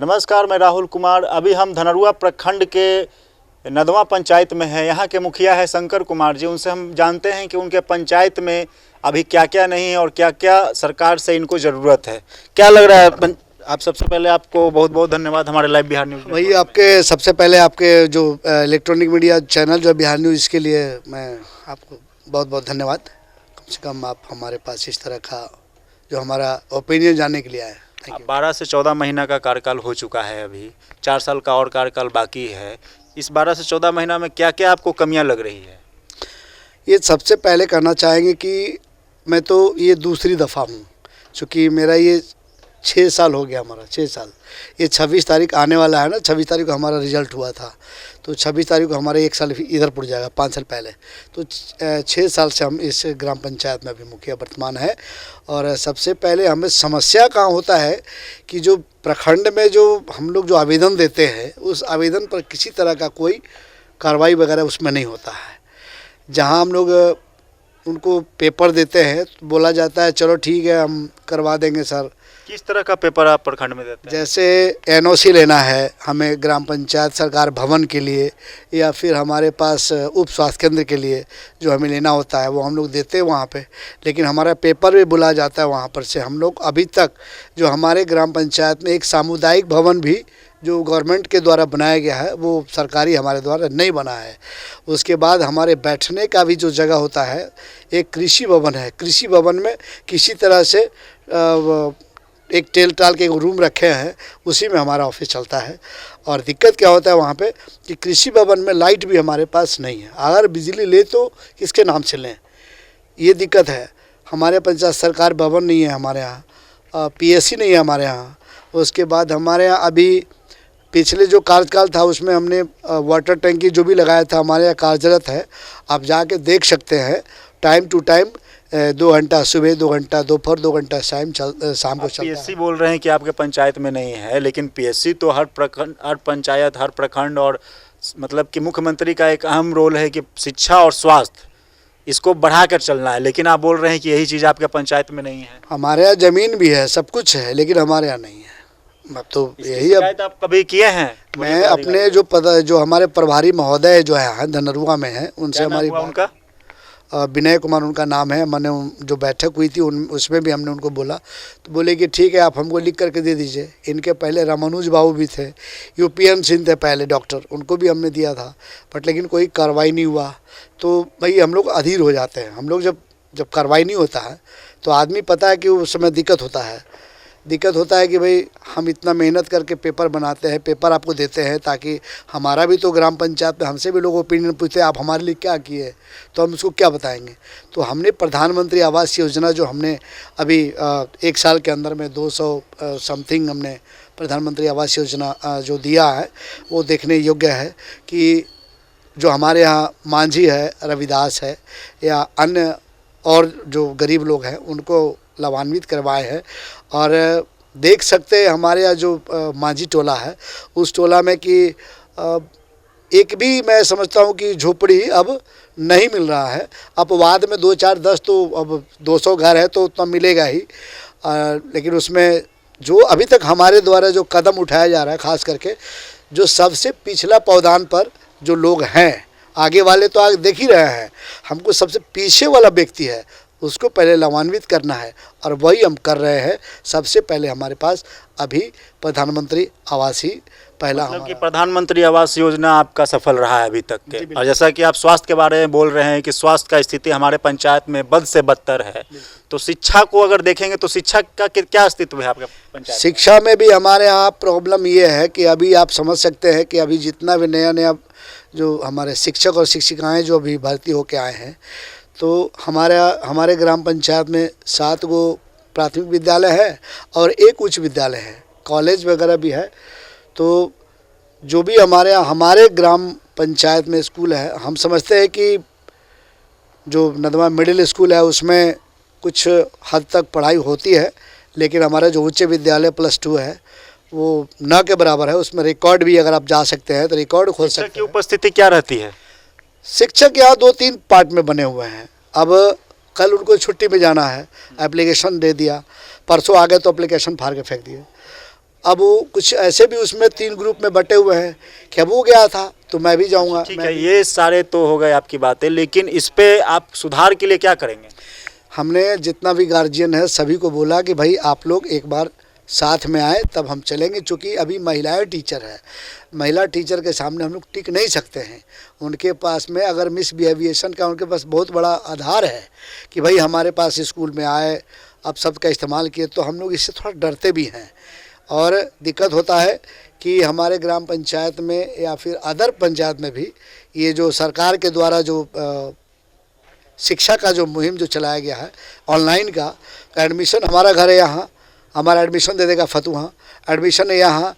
नमस्कार, मैं राहुल कुमार। अभी हम धनरुआ प्रखंड के नदवा पंचायत में हैं। यहाँ के मुखिया है शंकर कुमार जी। उनसे हम जानते हैं कि उनके पंचायत में अभी क्या क्या नहीं है और क्या क्या सरकार से इनको ज़रूरत है। क्या लग रहा है? आप सबसे पहले आपको बहुत बहुत धन्यवाद हमारे लाइव बिहार न्यूज़। वही आपके सबसे पहले आपके जो इलेक्ट्रॉनिक मीडिया चैनल जो बिहार न्यूज़, इसके लिए मैं आपको बहुत बहुत धन्यवाद। कम से कम आप हमारे पास इस तरह का जो हमारा ओपिनियन जानने के लिए आए। 12 से 14 महीना का कार्यकाल हो चुका है, अभी 4 साल का और कार्यकाल बाकी है। इस 12 से 14 महीना में क्या क्या आपको कमियां लग रही है? ये सबसे पहले कहना चाहेंगे कि मैं तो ये दूसरी दफ़ा हूँ, चूँकि मेरा ये 6 साल हो गया, हमारा 6 साल। ये 26 तारीख आने वाला है ना, 26 तारीख को हमारा रिजल्ट हुआ था, तो 26 तारीख को हमारे 1 साल इधर पड़ जाएगा, 5 साल पहले। तो 6 साल से हम इस ग्राम पंचायत में अभी मुखिया वर्तमान है। और सबसे पहले हमें समस्या कहाँ होता है कि जो प्रखंड में जो हम लोग जो आवेदन देते हैं, उस आवेदन पर किसी तरह का कोई कार्रवाई वगैरह उसमें नहीं होता है। जहाँ हम लोग उनको पेपर देते हैं तो बोला जाता है चलो ठीक है हम करवा देंगे सर। किस तरह का पेपर आप प्रखंड में देते हैं? जैसे एनओसी लेना है हमें ग्राम पंचायत सरकार भवन के लिए, या फिर हमारे पास उप स्वास्थ्य केंद्र के लिए जो हमें लेना होता है वो हम लोग देते हैं वहाँ पे। लेकिन हमारा पेपर भी बुला जाता है वहाँ पर से। हम लोग अभी तक जो हमारे ग्राम पंचायत में एक सामुदायिक भवन भी जो गवर्नमेंट के द्वारा बनाया गया है वो सरकारी हमारे द्वारा नहीं बना है। उसके बाद हमारे बैठने का भी जो जगह होता है, एक कृषि भवन है। कृषि भवन में किसी तरह से एक टेल टाल के एक रूम रखे हैं, उसी में हमारा ऑफिस चलता है। और दिक्कत क्या होता है वहाँ पे कि कृषि भवन में लाइट भी हमारे पास नहीं है। अगर बिजली ले तो किसके नाम से लें, ये दिक्कत है। हमारे पंचायत सरकार भवन नहीं है हमारे यहाँ, पीएससी नहीं है हमारे यहाँ। उसके बाद हमारे यहाँ अभी पिछले जो कार्यकाल था उसमें हमने वाटर टैंकी जो भी लगाया था हमारे यहाँ कार्यरत है। आप जाके देख सकते हैं, टाइम टू टाइम 2 घंटा सुबह, 2 घंटा दोपहर, 2 घंटा शाम को चलता है। पीएससी बोल रहे हैं कि आपके पंचायत में नहीं है, लेकिन पीएससी तो हर प्रखंड, हर पंचायत, हर प्रखंड और मतलब कि मुख्यमंत्री का एक अहम रोल है कि शिक्षा और स्वास्थ्य इसको बढ़ा कर चलना है। लेकिन आप बोल रहे हैं कि यही चीज़ आपके पंचायत में नहीं है। हमारे यहाँ ज़मीन भी है, सब कुछ है, लेकिन हमारे यहाँ नहीं है। अब तो यही अब आप कभी किए हैं? मैं अपने जो हमारे प्रभारी महोदय जो है धनरुआ में है, उनसे हमारी उनका विनय कुमार उनका नाम है। मैंने जो बैठक हुई थी उसमें भी हमने उनको बोला, तो बोले कि ठीक है आप हमको लिख करके दे दीजिए। इनके पहले रामानुज बाबू भी थे, यूपीएन सिंह थे पहले डॉक्टर, उनको भी हमने दिया था, बट लेकिन कोई कार्रवाई नहीं हुआ। तो भाई हम लोग अधीर हो जाते हैं। हम लोग जब कार्रवाई नहीं होता है तो आदमी पता है कि उस समय दिक्कत होता है कि भाई हम इतना मेहनत करके पेपर बनाते हैं, पेपर आपको देते हैं ताकि हमारा भी तो ग्राम पंचायत में हमसे भी लोग ओपिनियन पूछते हैं आप हमारे लिए क्या किए, तो हम उसको क्या बताएंगे। तो हमने प्रधानमंत्री आवास योजना जो हमने अभी 1 साल के अंदर में 200 समथिंग हमने प्रधानमंत्री आवास योजना जो दिया है वो देखने योग्य है कि जो हमारे यहाँ मांझी है, रविदास है या अन्य और जो गरीब लोग हैं उनको लाभान्वित करवाए हैं। और देख सकते हैं हमारे यहाँ जो मांझी टोला है उस टोला में कि एक भी मैं समझता हूँ कि झोपड़ी अब नहीं मिल रहा है। अपवाद में 2, 4, 10 तो अब 200 घर है तो उतना मिलेगा ही, लेकिन उसमें जो अभी तक हमारे द्वारा जो कदम उठाया जा रहा है, ख़ास करके जो सबसे पिछला पौधान पर जो लोग हैं, आगे वाले तो आगे देख ही रहे हैं, हमको सबसे पीछे वाला व्यक्ति है उसको पहले लाभान्वित करना है और वही हम कर रहे हैं। सबसे पहले हमारे पास अभी प्रधानमंत्री आवास ही पहला मतलब कि प्रधानमंत्री आवास योजना आपका सफल रहा है अभी तक के। और जैसा कि आप स्वास्थ्य के बारे में बोल रहे हैं कि स्वास्थ्य का स्थिति हमारे पंचायत में बद से बदतर है, तो शिक्षा को अगर देखेंगे तो शिक्षा का क्या अस्तित्व है आपके पंचायत? शिक्षा में भी हमारे यहाँ प्रॉब्लम ये है कि अभी आप समझ सकते हैं कि अभी जितना भी नया जो हमारे शिक्षक और शिक्षिकाएँ जो अभी भर्ती होके आए हैं, तो हमारे ग्राम पंचायत में 7 गो प्राथमिक विद्यालय है और 1 उच्च विद्यालय है, कॉलेज वगैरह भी है। तो जो भी हमारे ग्राम पंचायत में स्कूल है, हम समझते हैं कि जो नदवा मिडिल स्कूल है उसमें कुछ हद तक पढ़ाई होती है, लेकिन हमारा जो उच्च विद्यालय +2 है वो न के बराबर है। उसमें रिकॉर्ड भी अगर आप जा सकते हैं तो रिकॉर्ड खोल सकते हैं। शिक्षक की उपस्थिति क्या रहती है? शिक्षक यहाँ 2-3 पार्ट में बने हुए हैं। अब कल उनको छुट्टी में जाना है, एप्लीकेशन दे दिया, परसों आ गए तो एप्लीकेशन फाड़ के फेंक दिए। अब वो कुछ ऐसे भी उसमें 3 ग्रुप में बटे हुए हैं कि अब वो गया था तो मैं भी जाऊंगा। ठीक है, ये सारे तो हो गए आपकी बातें, लेकिन इस पे आप सुधार के लिए क्या करेंगे? हमने जितना भी गार्जियन है सभी को बोला कि भाई आप लोग एक बार साथ में आए तब हम चलेंगे, चूँकि अभी महिलाएं टीचर है, महिला टीचर के सामने हम लोग टिक नहीं सकते हैं। उनके पास में अगर मिसबिहेविएशन का उनके पास बहुत बड़ा आधार है कि भाई हमारे पास स्कूल में आए, अब सबका इस्तेमाल किए, तो हम लोग इससे थोड़ा डरते भी हैं। और दिक्कत होता है कि हमारे ग्राम पंचायत में या फिर अदर पंचायत में भी ये जो सरकार के द्वारा जो शिक्षा का जो मुहिम जो चलाया गया है ऑनलाइन का, एडमिशन हमारा घर है यहाँ, हमारा एडमिशन दे देगा फतुहा, एडमिशन है यहाँ,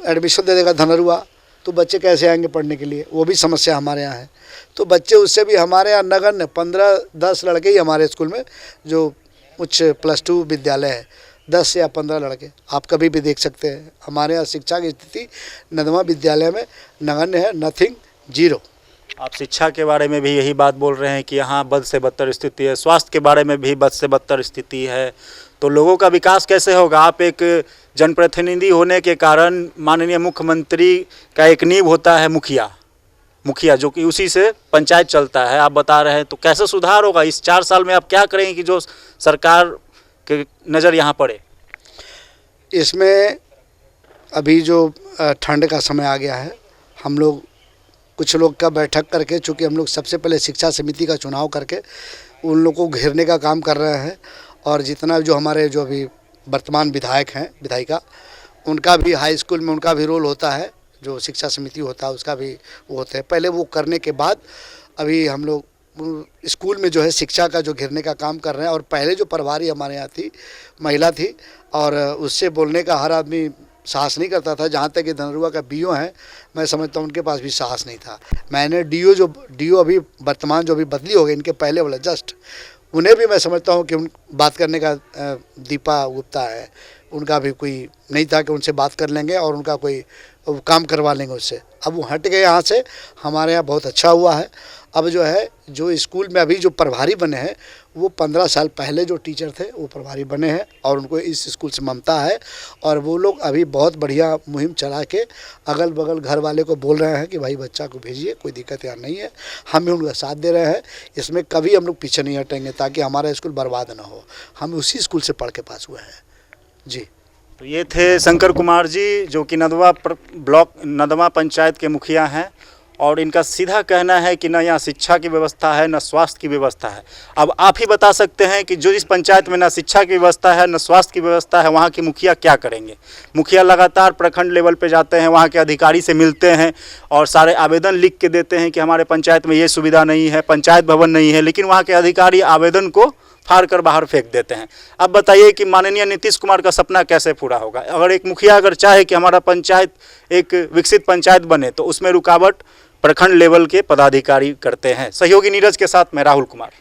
एडमिशन दे देगा धनरुआ, तो बच्चे कैसे आएंगे पढ़ने के लिए? वो भी समस्या हमारे यहाँ है। तो बच्चे उससे भी हमारे यहाँ नगण्य 15-10 लड़के ही हमारे स्कूल में जो उच्च +2 विद्यालय है, 10 या 15 लड़के आप कभी भी देख सकते हैं। हमारे यहाँ शिक्षा की स्थिति नदवा विद्यालय में नगण्य है, नथिंग, जीरो। आप शिक्षा के बारे में भी यही बात बोल रहे हैं कि यहाँ बद से बदतर स्थिति है, स्वास्थ्य के बारे में भी बद से बदतर स्थिति है, तो लोगों का विकास कैसे होगा? आप एक जनप्रतिनिधि होने के कारण माननीय मुख्यमंत्री का एक नींव होता है मुखिया जो कि उसी से पंचायत चलता है, आप बता रहे हैं, तो कैसे सुधार होगा? इस 4 साल में आप क्या करेंगे कि जो सरकार के नज़र यहाँ पड़े? इसमें अभी जो ठंड का समय आ गया है, हम लोग कुछ लोग का बैठक करके, चूँकि हम लोग सबसे पहले शिक्षा समिति का चुनाव करके उन लोगों को घेरने का काम कर रहे हैं। और जितना जो हमारे जो अभी वर्तमान विधायक हैं, विधायिका, उनका भी हाई स्कूल में उनका भी रोल होता है, जो शिक्षा समिति होता है उसका भी वो होता है। पहले वो करने के बाद अभी हम लोग स्कूल में जो है शिक्षा का जो घेरने का काम कर रहे हैं। और पहले जो प्रभारी हमारे यहाँ थी, महिला थी, और उससे बोलने का हर आदमी साहस नहीं करता था। जहाँ तक कि धनरुआ का बीओ है, मैं समझता हूँ उनके पास भी साहस नहीं था। मैंने डीओ अभी वर्तमान जो अभी बदली हो गई, इनके पहले वाला जस्ट, उन्हें भी मैं समझता हूँ कि उन बात करने का दीपा गुप्ता है, उनका भी कोई नहीं था कि उनसे बात कर लेंगे और उनका कोई काम करवा लेंगे उससे। अब वो हट गए यहाँ से, हमारे यहाँ बहुत अच्छा हुआ है। अब जो है जो स्कूल में अभी जो प्रभारी बने हैं वो 15 साल पहले जो टीचर थे वो प्रभारी बने हैं और उनको इस स्कूल से ममता है। और वो लोग अभी बहुत बढ़िया मुहिम चला के अगल बगल घर वाले को बोल रहे हैं कि भाई बच्चा को भेजिए, कोई दिक्कत यहाँ नहीं है। हम भी उनका साथ दे रहे हैं, इसमें कभी हम लोग पीछे नहीं हटेंगे ताकि हमारा स्कूल बर्बाद ना हो। हम उसी स्कूल से पढ़ के पास हुए हैं जी। तो ये थे शंकर कुमार जी, जो कि नदवा पंचायत के मुखिया हैं, और इनका सीधा कहना है कि न यहाँ शिक्षा की व्यवस्था है, न स्वास्थ्य की व्यवस्था है। अब आप ही बता सकते हैं कि जो इस पंचायत में न शिक्षा की व्यवस्था है, न स्वास्थ्य की व्यवस्था है, वहाँ के मुखिया क्या करेंगे? मुखिया लगातार प्रखंड लेवल पे जाते हैं, वहाँ के अधिकारी से मिलते हैं और सारे आवेदन लिख के देते हैं कि हमारे पंचायत में ये सुविधा नहीं है, पंचायत भवन नहीं है, लेकिन वहाँ के अधिकारी आवेदन को फाड़ कर बाहर फेंक देते हैं। अब बताइए कि माननीय नीतीश कुमार का सपना कैसे पूरा होगा? अगर एक मुखिया अगर चाहे कि हमारा पंचायत एक विकसित पंचायत बने, तो उसमें रुकावट प्रखंड लेवल के पदाधिकारी करते हैं। सहयोगी नीरज के साथ मैं राहुल कुमार।